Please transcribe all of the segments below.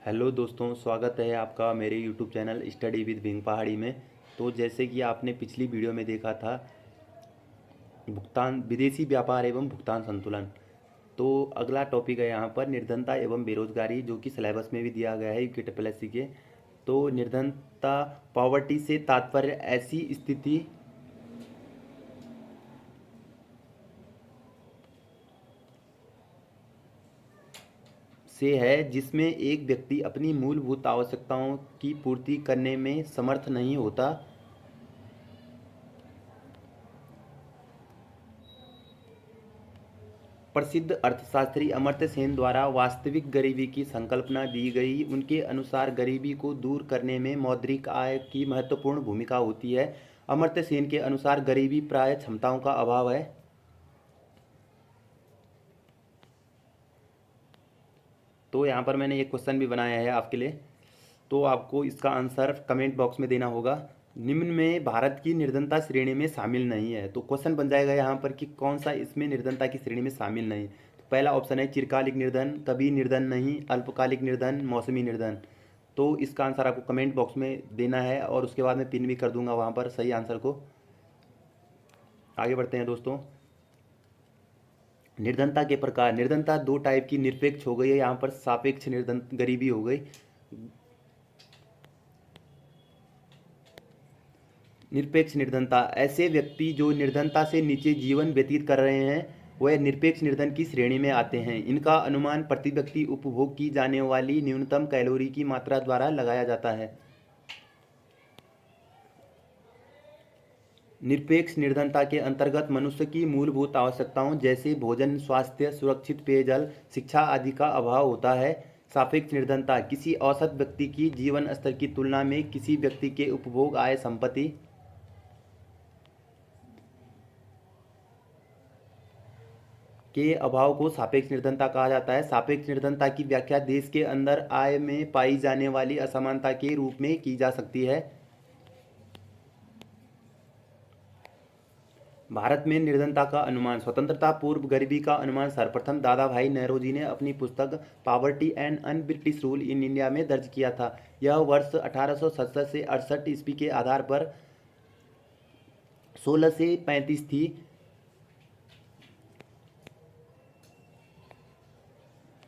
Hello दोस्तों, स्वागत है आपका मेरे YouTube channel study with wing पहाड़ी में। तो जैसे कि आपने पिछली वीडियो में देखा था, भुगतान विदेशी व्यापार एवं भुगतान संतुलन। तो अगला टॉपिक है यहाँ पर निर्धनता एवं बेरोजगारी, जो कि सिलेबस में भी दिया गया है यूके के। तो निर्धनता, पॉवर्टी से तात्पर्य ऐसी स्थिति से है जिसमें एक व्यक्ति अपनी मूलभूत आवश्यकताओं की पूर्ति करने में समर्थ नहीं होता। प्रसिद्ध अर्थशास्त्री अमर्त्य सेन द्वारा वास्तविक गरीबी की संकल्पना दी गई। उनके अनुसार गरीबी को दूर करने में मौद्रिक आय की महत्वपूर्ण भूमिका होती है। अमर्त्य सेन के अनुसार गरीबी प्राय क्षमताओं का अभाव है। तो यहाँ पर मैंने एक क्वेश्चन भी बनाया है आपके लिए, तो आपको इसका आंसर कमेंट बॉक्स में देना होगा। निम्न में भारत की निर्धनता श्रेणी में शामिल नहीं है। तो क्वेश्चन बन जाएगा यहाँ पर कि कौन सा इसमें निर्धनता की श्रेणी में शामिल नहीं। तो पहला ऑप्शन है चिरकालिक निर्धन, कभी निर्धन नहीं, अल्पकालिक निर्धन, मौसमी निर्धन। तो इसका आंसर आपको कमेंट बॉक्स में देना है और उसके बाद मैं पिन भी कर दूंगा वहाँ पर सही आंसर को। आगे बढ़ते हैं दोस्तों। निर्धनता के प्रकार। निर्धनता दो टाइप की निरपेक्ष हो गई है, यहाँ पर सापेक्ष निर्धन गरीबी हो गई। निरपेक्ष निर्धनता, ऐसे व्यक्ति जो निर्धनता से नीचे जीवन व्यतीत कर रहे हैं वह निरपेक्ष निर्धन की श्रेणी में आते हैं। इनका अनुमान प्रति व्यक्ति उपभोग की जाने वाली न्यूनतम कैलोरी की मात्रा द्वारा लगाया जाता है। निरपेक्ष निर्धनता के अंतर्गत मनुष्य की मूलभूत आवश्यकताओं जैसे भोजन, स्वास्थ्य, सुरक्षित पेयजल, शिक्षा आदि का अभाव होता है। सापेक्ष निर्धनता, किसी औसत व्यक्ति की जीवन स्तर की तुलना में किसी व्यक्ति के उपभोग, आय, संपत्ति के अभाव को सापेक्ष निर्धनता कहा जाता है। सापेक्ष निर्धनता की व्याख्या देश के अंदर आय में पाई जाने वाली असमानता के रूप में की जा सकती है। भारत में निर्धनता का अनुमान। स्वतंत्रता पूर्व गरीबी का अनुमान सर्वप्रथम दादा भाई नौरोजी ने अपनी पुस्तक poverty and un British rule in India में दर्ज किया था। यह वर्ष 1867 से 68 ईस्वी के आधार पर 16 से 35 थी।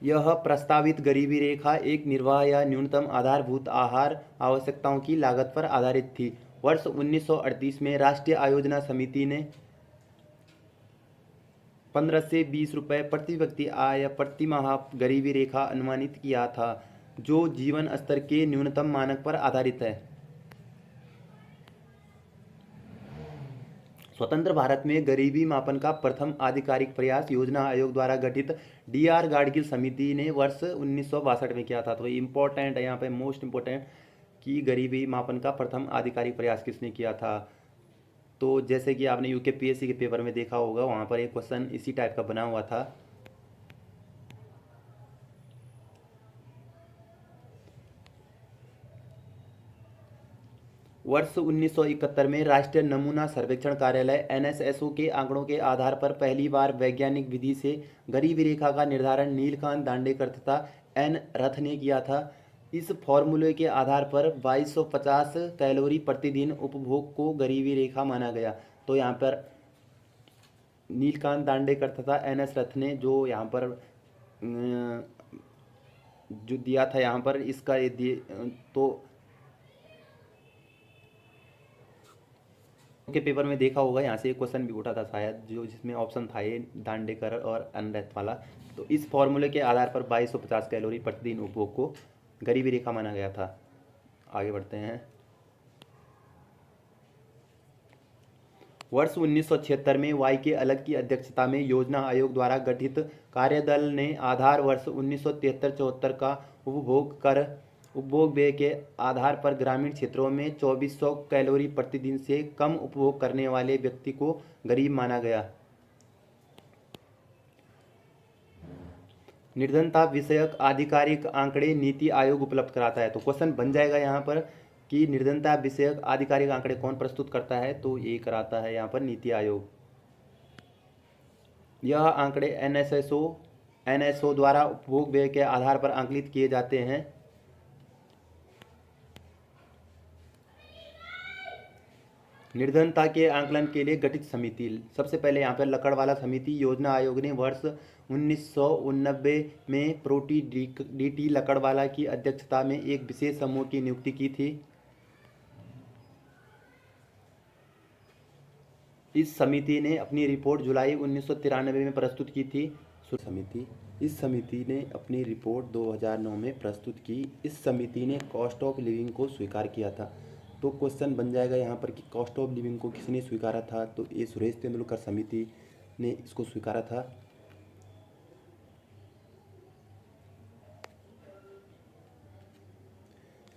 यह प्रस्तावित गरीबी रेखा एक निर्वाह या न्यूनतम आधारभूत आहार आवश्यकताओं की लागत पर आधारित थी। वर्ष 1938 में राष्ट्रीय आयोजना समिति ने 15 से 20 रुपये प्रति व्यक्ति आय प्रति माह गरीबी रेखा अनुमानित किया था, जो जीवन स्तर के न्यूनतम मानक पर आधारित है। स्वतंत्र भारत में गरीबी मापन का प्रथम आधिकारिक प्रयास योजना आयोग द्वारा गठित डीआर गाडगिल समिति ने वर्ष 1962 में किया था। तो इम्पोर्टेंट है यहाँ पे, मोस्ट इम्पोर्टेंट, कि गरीबी मापन का प्रथम आधिकारिक प्रयास किसने किया था। तो जैसे कि आपने यूकेपीएससी के पेपर में देखा होगा, वहाँ पर एक क्वेश्चन इसी टाइप का बना हुआ था। वर्ष 1971 में राष्ट्रीय नमूना सर्वेक्षण कार्यालय एनएसएसओ के आंकड़ों के आधार पर पहली बार वैज्ञानिक विधि से गरीबी रेखा का निर्धारण नीलकांत दांडेकर तथा एन रथ ने किया था। इस फॉर्मूले के आधार पर 2250 कैलोरी प्रतिदिन उपभोग को गरीबी रेखा माना गया। तो यहाँ पर नीलकांत दांडेकर तथा एन एस रथ ने जो यहाँ पर जो दिया था यहाँ पर इसका ये दिए, तो के पेपर में देखा होगा, यहाँ से एक क्वेश्चन भी उठा था शायद, जो जिसमें ऑप्शन था ये दांडेकर और अनरेथ वाला। तो इस फॉर्मूले के आधार पर 2250 कैलोरी प्रतिदिन उपभोग को गरीबी रेखा माना गया था। आगे बढ़ते हैं। वर्ष 1976 में वाई के अलग की अध्यक्षता में योजना आयोग द्वारा गठित कार्यदल ने आधार वर्ष 1973-74 का उपभोग व्यय के आधार पर ग्रामीण क्षेत्रों में 2400 कैलोरी प्रतिदिन से कम उपभोग करने वाले व्यक्ति को गरीब माना गया। निर्धनता विषयक आधिकारिक आंकड़े नीति आयोग उपलब्ध कराता है। तो क्वेश्चन बन जाएगा यहाँ पर कि निर्धनता विषयक आधिकारिक आंकड़े कौन प्रस्तुत करता है, तो ये कराता है यहाँ पर नीति आयोग। यह आंकड़े एनएसओ द्वारा उपभोग व्यय के आधार पर आंकलित किए जाते हैं। निर्धनता के आंकलन के लिए गठित समिति। सबसे पहले यहाँ पर लकड़वाला समिति। योजना आयोग ने वर्ष 1989 में प्रोटी डीटी लकड़वाला की अध्यक्षता में एक विशेष समूह की नियुक्ति की थी। इस समिति ने अपनी रिपोर्ट जुलाई 1993 में प्रस्तुत की थी। इस समिति ने अपनी रिपोर्ट 2009 में प्रस्तुत की। इस समिति ने कॉस्ट ऑफ लिविंग को स्वीकार किया था। तो क्वेश्चन बन जाएगा यहाँ पर कि कॉस्ट ऑफ लिविंग को किसने स्वीकारा था, तो ये सुरेश तेंदुलकर समिति ने इसको स्वीकारा था।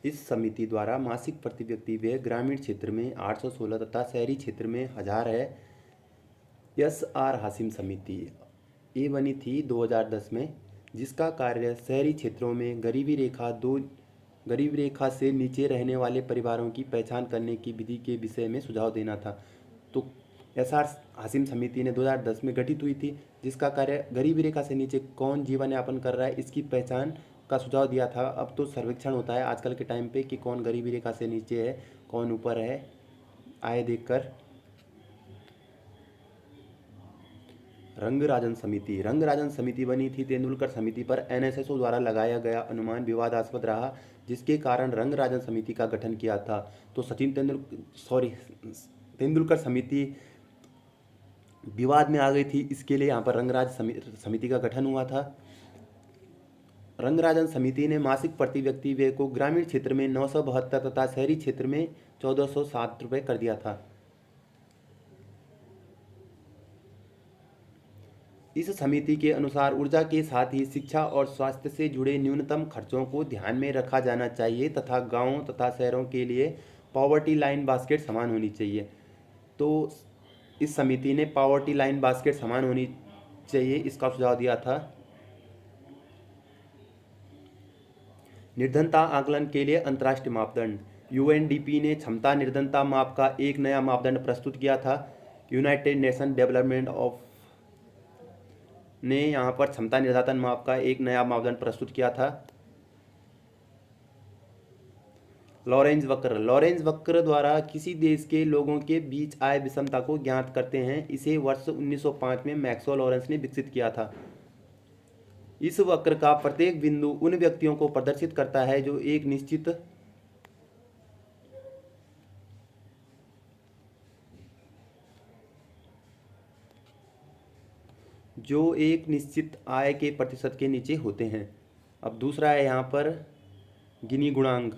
इस समिति द्वारा मासिक प्रति व्यक्ति व्यय ग्रामीण क्षेत्र में 816 तथा शहरी क्षेत्र में 1000 है। SR हासिम समिति ये बनी थी 2010 में, जिसका कार्य शहरी क्षेत्रों में गरीबी रेखा से नीचे रहने वाले परिवारों की पहचान करने की विधि के विषय में सुझाव देना था। तो SR हासिम समिति ने 2010 में गठित हुई थी, जिसका कार्य गरीबी रेखा से नीचे कौन जीवन यापन कर रहा है इसकी पहचान का सुझाव दिया था। अब तो सर्वेक्षण होता है आजकल के टाइम पे कि कौन गरीबी रेखा से नीचे है, कौन ऊपर है, आय देखकर। रंगराजन समिति बनी थी तेंदुलकर समिति पर NSSO द्वारा लगाया गया अनुमान विवादास्पद रहा, जिसके कारण रंगराजन समिति का गठन किया था। तो तेंदुलकर समिति विवाद में आ गई थी, इसके लिए यहाँ पर रंगराज समिति का गठन हुआ था। रंगराजन समिति ने मासिक प्रति व्यक्ति व्यय को ग्रामीण क्षेत्र में 972 तथा शहरी क्षेत्र में 1407 रुपये कर दिया था। इस समिति के अनुसार ऊर्जा के साथ ही शिक्षा और स्वास्थ्य से जुड़े न्यूनतम खर्चों को ध्यान में रखा जाना चाहिए तथा गांवों तथा शहरों के लिए पॉवर्टी लाइन बास्केट समान होनी चाहिए। तो इस समिति ने पॉवर्टी लाइन बास्केट समान होनी चाहिए इसका सुझाव दिया था। निर्धनता आकलन के लिए अंतर्राष्ट्रीय मापदंड। UNDP ने क्षमता निर्धनता माप का एक नया मापदंड प्रस्तुत किया था। यूनाइटेड नेशन डेवलपमेंट ऑफ ने यहाँ पर क्षमता निर्धारण माप का एक नया मापदंड प्रस्तुत किया था। लॉरेंज वक्र द्वारा किसी देश के लोगों के बीच आय विषमता को ज्ञात करते हैं। इसे वर्ष 1905 में मैक्सवेल लॉरेंस ने विकसित किया था। इस वक्र का प्रत्येक बिंदु उन व्यक्तियों को प्रदर्शित करता है जो एक निश्चित आय के प्रतिशत के नीचे होते हैं। अब दूसरा है यहाँ पर गिनी गुणांक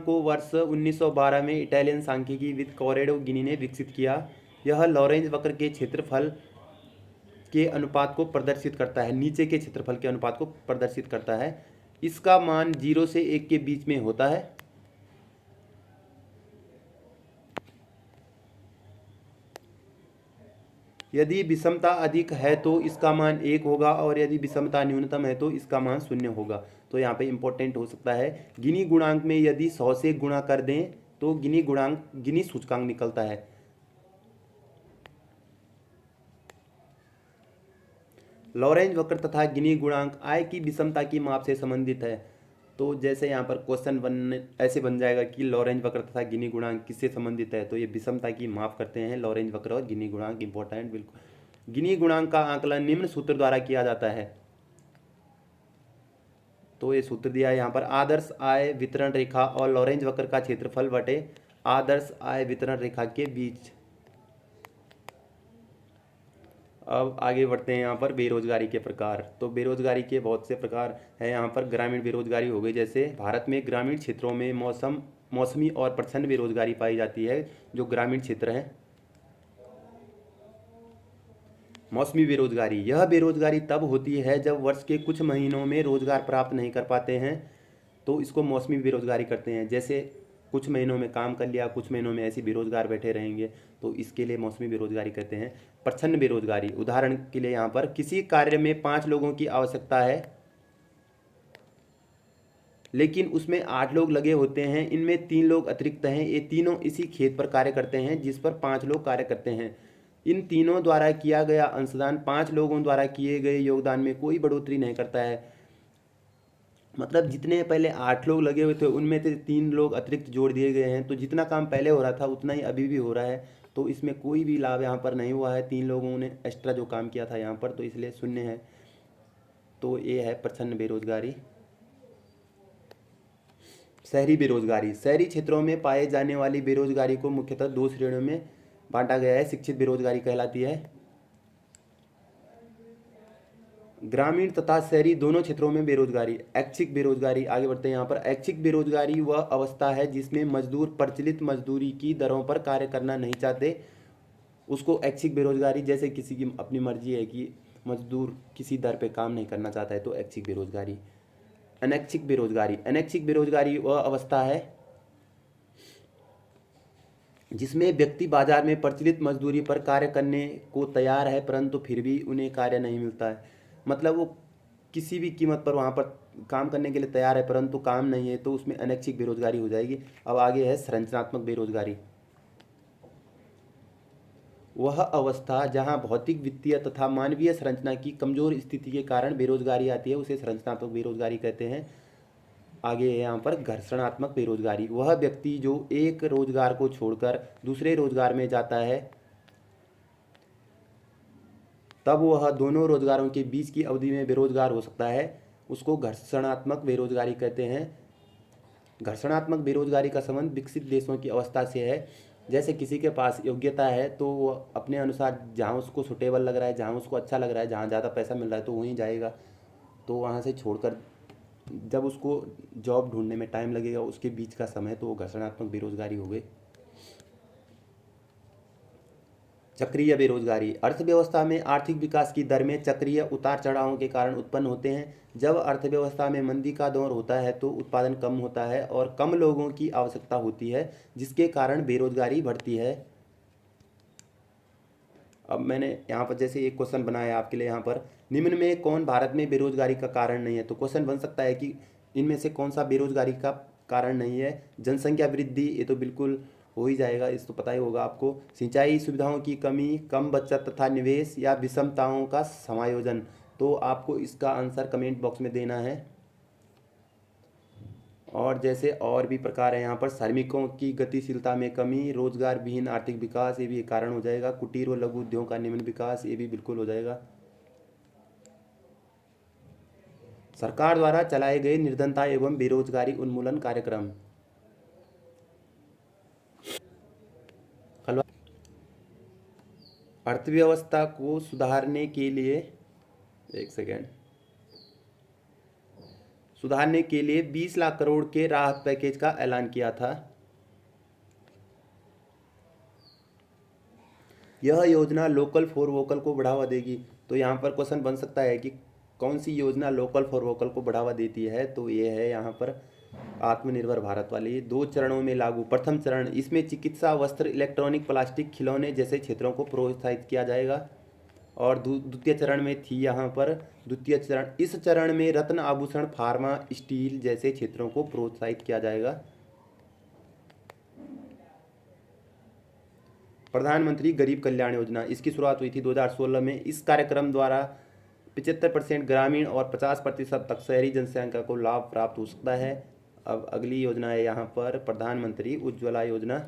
को वर्ष 1912 में इटालियन सांख्यिकीविद कॉरेडो गिनी ने विकसित किया। यह लॉरेंज वक्र के क्षेत्रफल के अनुपात को प्रदर्शित करता है, नीचे के क्षेत्रफल के अनुपात को प्रदर्शित करता है। इसका मान 0 से 1 के बीच में होता है। यदि विषमता अधिक है तो इसका मान 1 होगा और यदि विषमता न्यूनतम है तो इसका मान 0 होगा। तो यहाँ पे इंपॉर्टेंट हो सकता है गिनी गुणांक में यदि 100 से गुणा कर दें तो गिनी सूचकांक निकलता है। लॉरेंज वक्र तथा गिनी गुणांक आय की विषमता की माप से संबंधित है। तो जैसे यहाँ पर क्वेश्चन ऐसे बन जाएगा कि लॉरेंज वक्र तथा गिनी गुणांक किससे संबंधित है, तो ये विषमता की माप करते हैं लॉरेंज वक्र और गिनी गुणांक। इंपॉर्टेंट बिल्कुल। गिनी गुणांक का आकलन निम्न सूत्र द्वारा किया जाता है। तो ये सूत्र दिया है यहाँ पर, आदर्श आय वितरण रेखा और लॉरेंज वक्र का क्षेत्रफल बटे आदर्श आय वितरण रेखा के बीच। अब आगे बढ़ते हैं यहाँ पर बेरोजगारी के प्रकार। तो बेरोजगारी के बहुत से प्रकार हैं यहाँ पर। ग्रामीण बेरोजगारी हो गई, जैसे भारत में ग्रामीण क्षेत्रों में मौसमी और प्रच्छन्न बेरोजगारी पाई जाती है, जो ग्रामीण क्षेत्र हैं। मौसमी बेरोजगारी, यह बेरोजगारी तब होती है जब वर्ष के कुछ महीनों में रोजगार प्राप्त नहीं कर पाते हैं, तो इसको मौसमी बेरोजगारी करते हैं। जैसे कुछ महीनों में काम कर लिया, कुछ महीनों में ऐसे बेरोजगार बैठे रहेंगे, तो इसके लिए मौसमी बेरोजगारी कहते हैं। प्रच्छन्न बेरोजगारी, उदाहरण के लिए यहाँ पर किसी कार्य में 5 लोगों की आवश्यकता है लेकिन उसमें 8 लोग लगे होते हैं, इनमें 3 लोग अतिरिक्त हैं, ये तीनों इसी खेत पर कार्य करते हैं जिस पर 5 लोग कार्य करते हैं। इन तीनों द्वारा किया गया अंशदान 5 लोगों द्वारा किए गए योगदान में कोई बढ़ोतरी नहीं करता है। मतलब जितने पहले 8 लोग लगे हुए थे उनमें से 3 लोग अतिरिक्त जोड़ दिए गए हैं, तो जितना काम पहले हो रहा था उतना ही अभी भी हो रहा है। तो इसमें कोई भी लाभ यहाँ पर नहीं हुआ है, 3 लोगों ने एक्स्ट्रा जो काम किया था यहाँ पर, तो इसलिए शून्य है। तो ये है प्रच्छन्न बेरोजगारी। शहरी बेरोजगारी, शहरी क्षेत्रों में पाए जाने वाली बेरोजगारी को मुख्यतः 2 श्रेणियों में बांटा गया है। शिक्षित बेरोजगारी कहलाती है। ग्रामीण तथा शहरी दोनों क्षेत्रों में बेरोजगारी। ऐच्छिक बेरोजगारी, आगे बढ़ते हैं यहाँ पर। ऐच्छिक बेरोजगारी वह अवस्था है जिसमें मजदूर प्रचलित मजदूरी की दरों पर कार्य करना नहीं चाहते, उसको ऐच्छिक बेरोजगारी। जैसे किसी की अपनी मर्जी है कि मजदूर किसी दर पे काम नहीं करना चाहता है, तो ऐच्छिक बेरोजगारी। अनैच्छिक बेरोजगारी, अनैच्छिक बेरोजगारी वह अवस्था है जिसमें व्यक्ति बाजार में प्रचलित मजदूरी पर कार्य करने को तैयार है परंतु फिर भी उन्हें कार्य नहीं मिलता है। मतलब वो किसी भी कीमत पर वहाँ पर काम करने के लिए तैयार है परंतु काम नहीं है, तो उसमें अनैच्छिक बेरोजगारी हो जाएगी। अब आगे है संरचनात्मक बेरोजगारी। वह अवस्था जहाँ भौतिक, वित्तीय तथा मानवीय संरचना की कमजोर स्थिति के कारण बेरोजगारी आती है, उसे संरचनात्मक बेरोजगारी कहते हैं। आगे है यहाँ पर घर्षणात्मक बेरोजगारी। वह व्यक्ति जो एक रोजगार को छोड़कर दूसरे रोजगार में जाता है तब वह दोनों रोजगारों के बीच की अवधि में बेरोजगार हो सकता है, उसको घर्षणात्मक बेरोजगारी कहते हैं। घर्षणात्मक बेरोजगारी का संबंध विकसित देशों की अवस्था से है। जैसे किसी के पास योग्यता है तो वो अपने अनुसार जहाँ उसको सुटेबल लग रहा है, जहाँ उसको अच्छा लग रहा है, जहाँ ज़्यादा पैसा मिल रहा है तो वहीं जाएगा। तो वहाँ से छोड़कर जब उसको जॉब ढूंढने में टाइम लगेगा उसके बीच का समय, तो वो घर्षणात्मक बेरोजगारी हो गई। चक्रीय बेरोजगारी, अर्थव्यवस्था में आर्थिक विकास की दर में चक्रीय उतार चढ़ावों के कारण उत्पन्न होते हैं। जब अर्थव्यवस्था में मंदी का दौर होता है तो उत्पादन कम होता है और कम लोगों की आवश्यकता होती है, जिसके कारण बेरोजगारी बढ़ती है। अब मैंने यहाँ पर जैसे एक क्वेश्चन बनाया आपके लिए, यहाँ पर निम्न में कौन भारत में बेरोजगारी का कारण नहीं है। तो क्वेश्चन बन सकता है कि इनमें से कौन सा बेरोजगारी का कारण नहीं है। जनसंख्या वृद्धि, ये तो बिल्कुल हो ही जाएगा, इस तो पता ही होगा आपको। सिंचाई सुविधाओं की कमी, कम बचत तथा निवेश या विषमताओं का समायोजन। तो आपको इसका आंसर कमेंट बॉक्स में देना है। और जैसे और भी प्रकार है यहाँ पर, श्रमिकों की गतिशीलता में कमी, रोजगार विहीन आर्थिक विकास, ये भी एक कारण हो जाएगा। कुटीर व लघु उद्योग का निम्न विकास, ये भी बिल्कुल हो जाएगा। सरकार द्वारा चलाए गए निर्धनता एवं बेरोजगारी उन्मूलन कार्यक्रम। अर्थव्यवस्था को सुधारने के लिए, एक सेकेंड, सुधारने के लिए 20 लाख करोड़ के राहत पैकेज का ऐलान किया था। यह योजना लोकल फॉर वोकल को बढ़ावा देगी। तो यहाँ पर क्वेश्चन बन सकता है कि कौन सी योजना लोकल फॉर वोकल को बढ़ावा देती है। तो ये है यहाँ पर आत्मनिर्भर भारत वाली। 2 चरणों में लागू। प्रथम चरण, इसमें चिकित्सा, वस्त्र, इलेक्ट्रॉनिक, प्लास्टिक, खिलौने जैसे क्षेत्रों को प्रोत्साहित किया जाएगा। और द्वितीय चरण में थी यहाँ पर द्वितीय चरण, इस चरण में रत्न आभूषण, फार्मा, स्टील जैसे क्षेत्रों को प्रोत्साहित किया जाएगा। प्रधानमंत्री गरीब कल्याण योजना, इसकी शुरुआत हुई थी 2016 में। इस कार्यक्रम द्वारा 75% ग्रामीण और 50% तक शहरी जनसंख्या को लाभ प्राप्त हो सकता है। अब अगली योजना है यहाँ पर प्रधानमंत्री उज्ज्वला योजना।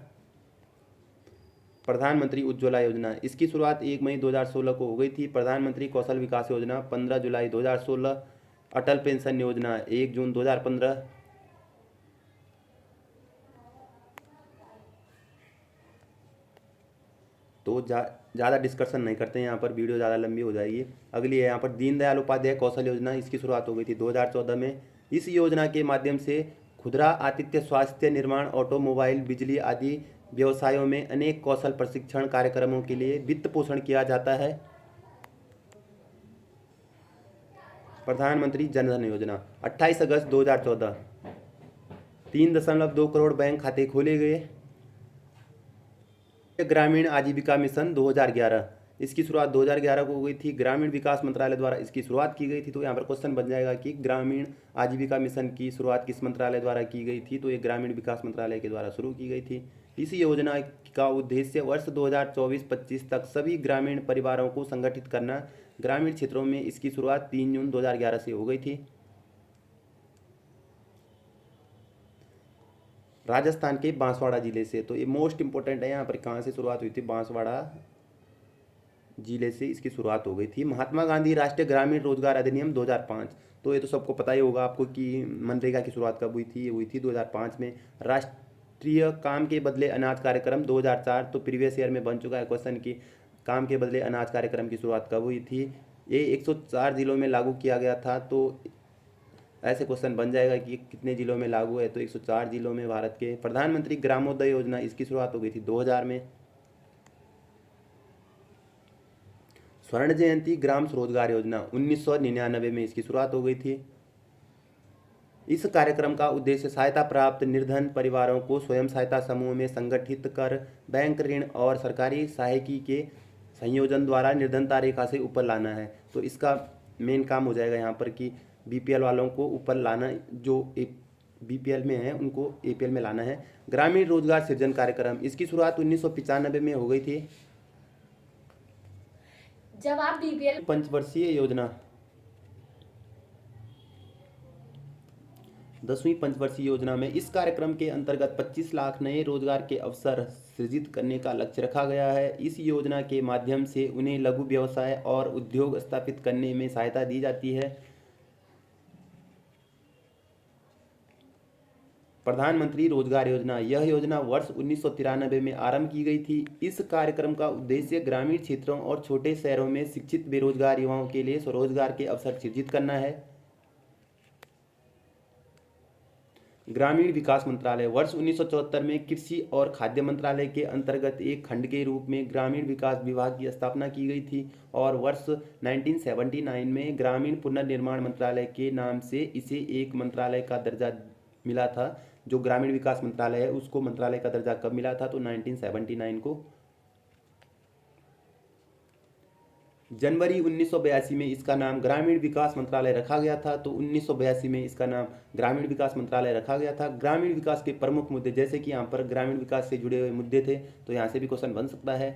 प्रधानमंत्री उज्ज्वला योजना, इसकी शुरुआत 1 मई 2016 को हो गई थी। प्रधानमंत्री कौशल विकास योजना 15 जुलाई 2016। अटल पेंशन योजना 1 जून 2015। तो ज़्यादा डिस्कशन नहीं करते हैं यहाँ पर, वीडियो ज़्यादा लंबी हो जाएगी। अगली है यहाँ पर दीनदयाल उपाध्याय कौशल योजना, इसकी शुरुआत हो गई थी 2014 में। इस योजना के माध्यम से खुदरा आतिथ्य, स्वास्थ्य, निर्माण, ऑटोमोबाइल, बिजली आदि व्यवसायों में अनेक कौशल प्रशिक्षण कार्यक्रमों के लिए वित्त पोषण किया जाता है। प्रधानमंत्री जनधन योजना 28 अगस्त 2014, 3.2 करोड़ बैंक खाते खोले गए। ग्रामीण आजीविका मिशन 2011, इसकी शुरुआत 2011 को हो गई थी। ग्रामीण विकास मंत्रालय द्वारा इसकी शुरुआत की गई थी। तो यहाँ पर क्वेश्चन बन जाएगा कि ग्रामीण आजीविका मिशन की शुरुआत किस मंत्रालय द्वारा की गई थी। तो ये ग्रामीण विकास मंत्रालय के द्वारा शुरू की गई थी। इस योजना का उद्देश्य वर्ष 2024-25 तक सभी ग्रामीण परिवारों को संगठित करना। ग्रामीण क्षेत्रों में इसकी शुरुआत 3 जून 2011 से हो गई थी। राजस्थान के बांसवाड़ा जिले से। तो ये मोस्ट इंपॉर्टेंट है, यहाँ पर कहाँ से शुरुआत हुई थी, बांसवाड़ा जिले से इसकी शुरुआत हो गई थी। महात्मा गांधी राष्ट्रीय ग्रामीण रोजगार अधिनियम 2005, तो ये तो सबको पता ही होगा आपको कि मनरेगा की शुरुआत कब हुई थी, ये हुई थी 2005 में। राष्ट्रीय काम के बदले अनाज कार्यक्रम 2004, तो प्रीवियस ईयर में बन चुका है क्वेश्चन कि काम के बदले अनाज कार्यक्रम की शुरुआत कब हुई थी। ये 104 जिलों में लागू किया गया था। तो ऐसे क्वेश्चन बन जाएगा कि कितने जिलों में लागू है, तो 104 जिलों में भारत के। प्रधानमंत्री ग्रामोदय योजना, इसकी शुरुआत हो गई थी 2000 में। स्वर्ण जयंती ग्राम स्वरोजगार योजना 1999 में इसकी शुरुआत हो गई थी। इस कार्यक्रम का उद्देश्य सहायता प्राप्त निर्धन परिवारों को स्वयं सहायता समूह में संगठित कर बैंक ऋण और सरकारी सहायकी के संयोजन द्वारा निर्धनता रेखा से ऊपर लाना है। तो इसका मेन काम हो जाएगा यहाँ पर कि बीपीएल वालों को ऊपर लाना, जो बीपीएल में है उनको एपीएल में लाना है। ग्रामीण रोजगार सृजन कार्यक्रम, इसकी शुरुआत 1995 में हो गई थी। जब आप बीपीएल पंचवर्षीय योजना, 10वीं पंचवर्षीय योजना में इस कार्यक्रम के अंतर्गत 25 लाख नए रोजगार के अवसर सृजित करने का लक्ष्य रखा गया है। इस योजना के माध्यम से उन्हें लघु व्यवसाय और उद्योग स्थापित करने में सहायता दी जाती है। प्रधानमंत्री रोजगार योजना, यह योजना वर्ष 1993 में आरंभ की गई थी। इस कार्यक्रम का उद्देश्य ग्रामीण क्षेत्रों और छोटे शहरों में शिक्षित बेरोजगार युवाओं के लिए स्वरोजगार के अवसर सृजित करना है। ग्रामीण विकास मंत्रालय, वर्ष 1974 में कृषि और खाद्य मंत्रालय के अंतर्गत एक खंड के रूप में ग्रामीण विकास विभाग की स्थापना की गई थी और वर्ष 1979 में ग्रामीण पुनर्निर्माण मंत्रालय के नाम से इसे एक मंत्रालय का दर्जा मिला था। जो ग्रामीण विकास मंत्रालय है उसको मंत्रालय का दर्जा कब मिला था, तो 1979 को। जनवरी 1982 में इसका नाम ग्रामीण विकास मंत्रालय रखा गया था। तो 1982 में इसका नाम ग्रामीण विकास मंत्रालय रखा गया था। ग्रामीण विकास के प्रमुख मुद्दे, जैसे कि यहाँ पर ग्रामीण विकास से जुड़े हुए मुद्दे थे, तो यहाँ से भी क्वेश्चन बन सकता है।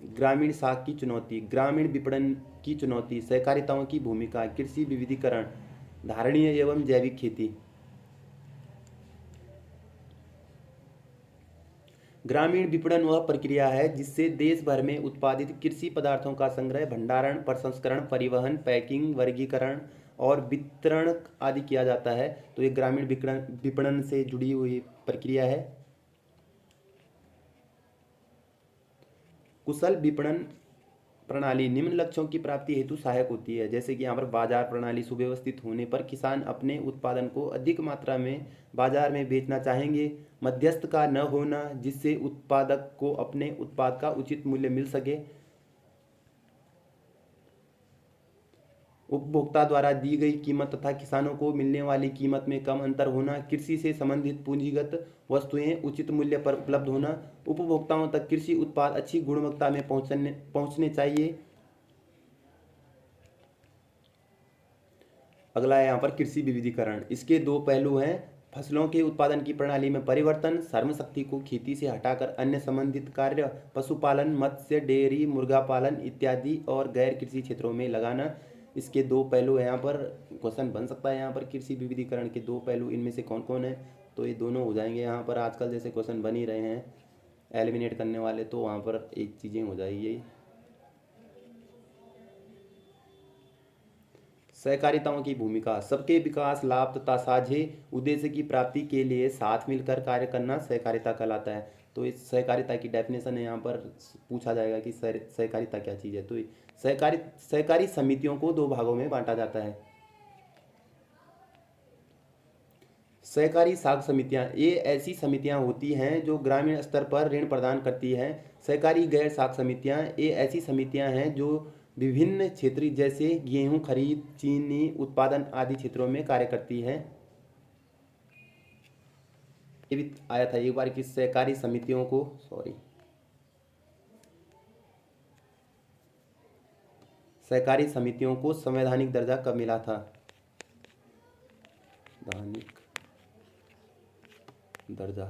ग्रामीण साख की चुनौती, ग्रामीण विपणन की चुनौती, सहकारिताओं की भूमिका, कृषि विविधीकरण, धारणीय एवं जैविक खेती। ग्रामीण विपणन वह प्रक्रिया है जिससे देश भर में उत्पादित कृषि पदार्थों का संग्रह, भंडारण, प्रसंस्करण, परिवहन, पैकिंग, वर्गीकरण और वितरण आदि किया जाता है। तो ये ग्रामीण विपणन से जुड़ी हुई प्रक्रिया है। कुशल विपणन प्रणाली निम्न लक्ष्यों की प्राप्ति हेतु सहायक होती है। जैसे कि यहाँ पर बाजार प्रणाली सुव्यवस्थित होने पर किसान अपने उत्पादन को अधिक मात्रा में बाजार में बेचना चाहेंगे। मध्यस्थ का न होना, जिससे उत्पादक को अपने उत्पाद का उचित मूल्य मिल सके। उपभोक्ता द्वारा दी गई कीमत तथा किसानों को मिलने वाली कीमत में कम अंतर होना। कृषि से संबंधित पूंजीगत वस्तुएं उचित मूल्य पर उपलब्ध होना। उपभोक्ताओं तक कृषि उत्पाद अच्छी गुणवत्ता में पहुंचने चाहिए। अगला है यहाँ पर कृषि विविधीकरण। इसके दो पहलू हैं, फसलों के उत्पादन की प्रणाली में परिवर्तन, श्रम शक्ति को खेती से हटाकर अन्य संबंधित कार्य, पशुपालन, मत्स्य, डेयरी, मुर्गा पालन इत्यादि और गैर कृषि क्षेत्रों में लगाना। इसके दो पहलू हैं, यहाँ पर क्वेश्चन बन सकता है। यहाँ पर कृषि विविधीकरण के दो पहलू इनमें से कौन कौन है, तो ये दोनों हो जाएंगे। यहाँ पर आजकल जैसे क्वेश्चन बन ही रहे हैं एलिमिनेट करने वाले, तो वहाँ पर एक चीज़ें हो जाएगी। सहकारिताओं की भूमिका, सबके विकास, लाभ तथा साझे उद्देश्य की प्राप्ति के लिए साथ मिलकर कार्य करना सहकारिता कहलाता है। तो इस सहकारिता की डेफिनेशन है, यहाँ पर पूछा जाएगा कि सहकारिता क्या चीज़ है। तो सहकारी समितियों को दो भागों में बांटा जाता है। सहकारी साख समितियां, ये ऐसी समितियां होती हैं जो ग्रामीण स्तर पर ऋण प्रदान करती हैं। सहकारी गैर साख समितियां, ये ऐसी समितियां हैं जो विभिन्न क्षेत्र जैसे गेहूं खरीद, चीनी उत्पादन आदि क्षेत्रों में कार्य करती हैं। ये भी आया था एक बार कि सहकारी समितियों को सहकारी समितियों को संवैधानिक दर्जा कब मिला था, संवैधानिक दर्जा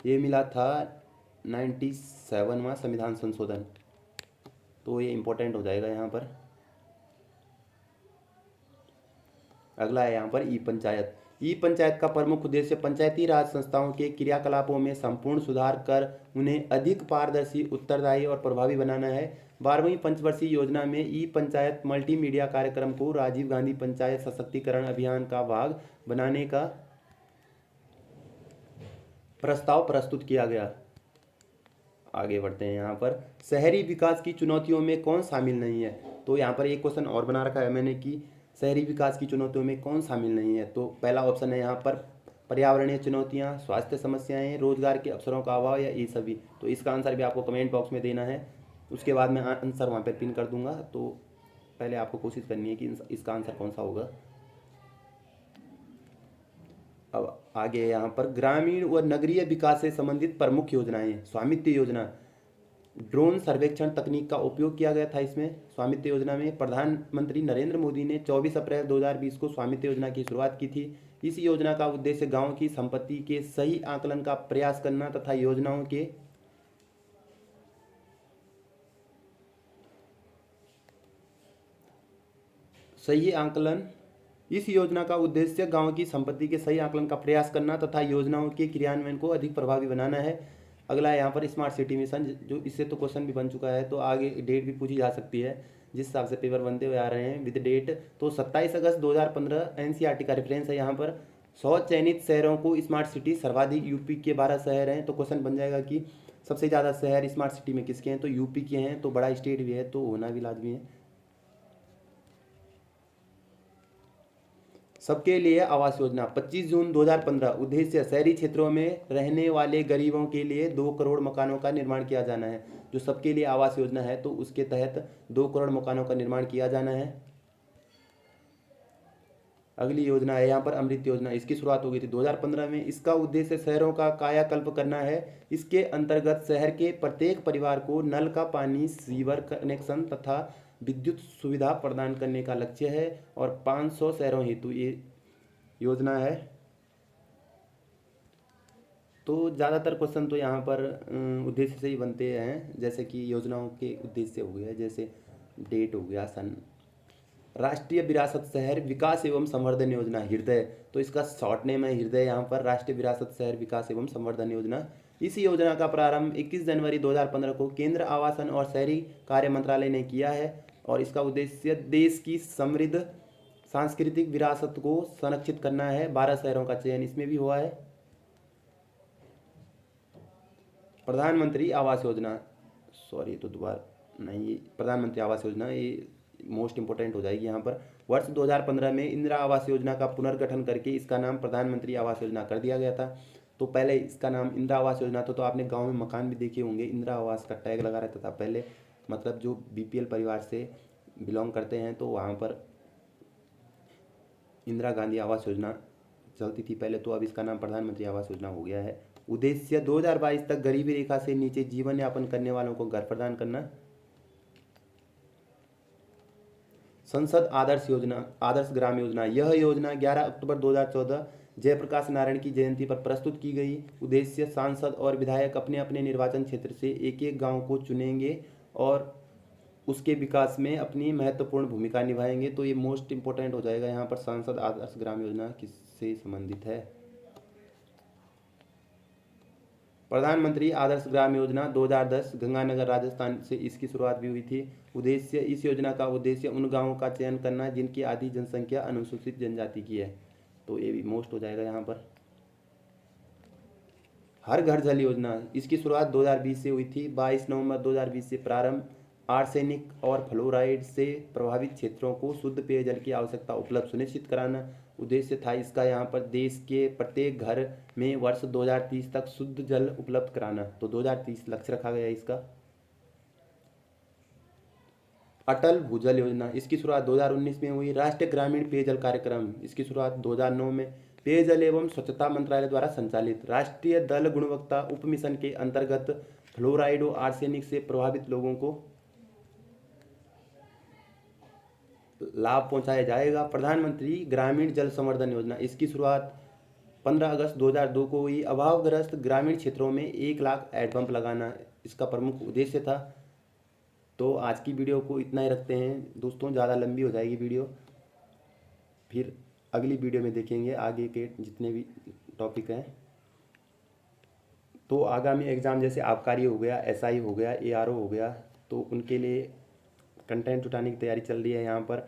ये मिला था 97वां संविधान संशोधन। तो ये इंपॉर्टेंट हो जाएगा यहाँ पर। अगला है यहाँ पर ई पंचायत। ई पंचायत का प्रमुख उद्देश्य पंचायती राज संस्थाओं के क्रियाकलापों में संपूर्ण सुधार कर उन्हें अधिक पारदर्शी, उत्तरदायी और प्रभावी बनाना है। 12वीं पंचवर्षीय योजना में ई पंचायत मल्टीमीडिया कार्यक्रम को राजीव गांधी पंचायत सशक्तिकरण अभियान का भाग बनाने का प्रस्ताव प्रस्तुत किया गया। आगे बढ़ते हैं। यहाँ पर शहरी विकास की चुनौतियों में कौन शामिल नहीं है? तो यहाँ पर एक क्वेश्चन और बना रखा है मैंने कि शहरी विकास की चुनौतियों में कौन शामिल नहीं है। तो पहला ऑप्शन है यहाँ पर पर्यावरणीय चुनौतियाँ, स्वास्थ्य समस्याएं, रोजगार के अवसरों का अभाव, या ये सभी। तो इसका आंसर भी आपको कमेंट बॉक्स में देना है, उसके बाद मैं आंसर वहाँ पर पिन कर दूंगा। तो पहले आपको कोशिश करनी है कि इसका आंसर कौन सा होगा। अब आगे यहाँ पर ग्रामीण व नगरीय विकास से संबंधित प्रमुख योजनाएं। स्वामित्व योजना, ड्रोन सर्वेक्षण तकनीक का उपयोग किया गया था इसमें। स्वामित्व योजना में प्रधानमंत्री नरेंद्र मोदी ने 24 अप्रैल 2020 को स्वामित्व योजना की शुरुआत की थी। इस योजना का उद्देश्य गांव की संपत्ति के सही आकलन का प्रयास करना तथा योजनाओं के सही आकलन इस योजना का उद्देश्य गांव की संपत्ति के सही आकलन का प्रयास करना तथा योजनाओं के क्रियान्वयन को अधिक प्रभावी बनाना है। अगला है यहाँ पर स्मार्ट सिटी मिशन, जो इससे तो क्वेश्चन भी बन चुका है, तो आगे डेट भी पूछी जा सकती है जिस हिसाब से पेपर बनते हुए आ रहे हैं विद डेट। तो 27 अगस्त 2015 एनसीईआरटी का रेफरेंस है यहाँ पर। 100 चयनित शहरों को स्मार्ट सिटी, सर्वाधिक यूपी के 12 शहर हैं। तो क्वेश्चन बन जाएगा कि सबसे ज़्यादा शहर स्मार्ट सिटी में किसके हैं? तो यूपी के हैं, तो बड़ा स्टेट भी है तो होना भी लाजमी है। सबके लिए आवास योजना 25 जून 2015। उद्देश्य शहरी क्षेत्रों में रहने वाले गरीबों के लिए 2 करोड़ मकानों का निर्माण किया जाना है। जो सबके लिए आवास योजना है तो उसके तहत 2 करोड़ मकानों का निर्माण किया जाना है। अगली योजना है यहाँ पर अमृत योजना। इसकी शुरुआत हो गई थी 2015 में। इसका उद्देश्य शहरों का कायाकल्प करना है। इसके अंतर्गत शहर के प्रत्येक परिवार को नल का पानी, सीवर कनेक्शन तथा विद्युत सुविधा प्रदान करने का लक्ष्य है और 500 शहरों हेतु ये योजना है। तो ज़्यादातर क्वेश्चन तो यहाँ पर उद्देश्य से ही बनते हैं, जैसे कि योजनाओं के उद्देश्य हो गया, जैसे डेट हो गया, सन। राष्ट्रीय विरासत शहर विकास एवं संवर्धन योजना हृदय, तो इसका शॉर्ट नेम है हृदय यहाँ पर, राष्ट्रीय विरासत शहर विकास एवं संवर्धन योजना। इस योजना का प्रारंभ 21 जनवरी 2015 को केंद्र आवासन और शहरी कार्य मंत्रालय ने किया है और इसका उद्देश्य देश की समृद्ध सांस्कृतिक विरासत को संरक्षित करना है। 12 शहरों का चयन इसमें भी हुआ है। प्रधानमंत्री आवास योजना, सॉरी तो दोबारा नहीं, प्रधानमंत्री आवास योजना ये मोस्ट इंपोर्टेंट हो जाएगी यहाँ पर। वर्ष 2015 में इंदिरा आवास योजना का पुनर्गठन करके इसका नाम प्रधानमंत्री आवास योजना कर दिया गया था। तो पहले इसका नाम इंदिरा आवास योजना था, तो आपने गांव में मकान भी देखे होंगे, इंदिरा आवास का टैग लगा रहता था पहले, मतलब जो बीपीएल परिवार से बिलोंग करते हैं तो वहाँ पर इंदिरा गांधी आवास योजना चलती थी पहले, तो अब इसका नाम प्रधानमंत्री आवास योजना हो गया है। उद्देश्य 2022 तक गरीबी रेखा से नीचे जीवन यापन करने वालों को घर प्रदान करना। संसद आदर्श योजना, आदर्श ग्राम योजना, यह योजना 11 अक्टूबर 2014 जयप्रकाश नारायण की जयंती पर प्रस्तुत की गई। उद्देश्य सांसद और विधायक अपने अपने निर्वाचन क्षेत्र से एक एक गांव को चुनेंगे और उसके विकास में अपनी महत्वपूर्ण भूमिका निभाएंगे। तो ये मोस्ट इंपोर्टेंट हो जाएगा यहाँ पर, सांसद आदर्श ग्राम योजना किससे संबंधित है? प्रधानमंत्री आदर्श ग्राम योजना 2010 गंगानगर राजस्थान से इसकी शुरुआत भी हुई थी। उद्देश्य, इस योजना का उद्देश्य उन गांवों का चयन करना जिनकी आधी जनसंख्या अनुसूचित जनजाति की है। तो ये भी मोस्ट हो जाएगा यहाँ पर। हर घर जल योजना, इसकी शुरुआत 2020 से हुई थी। 22 नवंबर 2020 से प्रारंभ। आर्सेनिक और फ्लोराइड से प्रभावित क्षेत्रों को शुद्ध पेयजल की आवश्यकता उपलब्ध सुनिश्चित कराना उद्देश्य था इसका। यहाँ पर देश के प्रत्येक घर में वर्ष 2030 तक शुद्ध जल उपलब्ध कराना, तो 2030 लक्ष्य रखा गया इसका। अटल भूजल योजना, इसकी शुरुआत 2019 में हुई। राष्ट्रीय ग्रामीण पेयजल कार्यक्रम, इसकी शुरुआत 2009 में पेयजल एवं स्वच्छता मंत्रालय द्वारा संचालित राष्ट्रीय जल गुणवत्ता उप मिशन के अंतर्गत फ्लोराइड और आर्सेनिक से प्रभावित लोगों को लाभ पहुंचाया जाएगा। प्रधानमंत्री ग्रामीण जल संवर्धन योजना, इसकी शुरुआत 15 अगस्त 2002 को हुई। अभावग्रस्त ग्रामीण क्षेत्रों में 1 लाख हैंडपंप लगाना इसका प्रमुख उद्देश्य था। तो आज की वीडियो को इतना ही रखते हैं दोस्तों, ज़्यादा लंबी हो जाएगी वीडियो, फिर अगली वीडियो में देखेंगे आगे के जितने भी टॉपिक हैं। तो आगामी एग्ज़ाम जैसे आबकारी हो गया, एसआई हो गया, एआरओ हो गया, तो उनके लिए कंटेंट उठाने की तैयारी चल रही है। यहाँ पर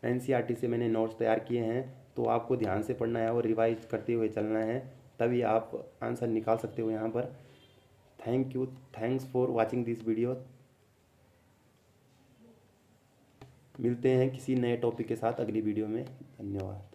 एनसीईआरटी से मैंने नोट्स तैयार किए हैं, तो आपको ध्यान से पढ़ना है और रिवाइज करते हुए चलना है, तभी आप आंसर निकाल सकते हो यहाँ पर। Thank you, thanks for watching this video. मिलते हैं किसी नए टॉपिक के साथ अगली वीडियो में। धन्यवाद।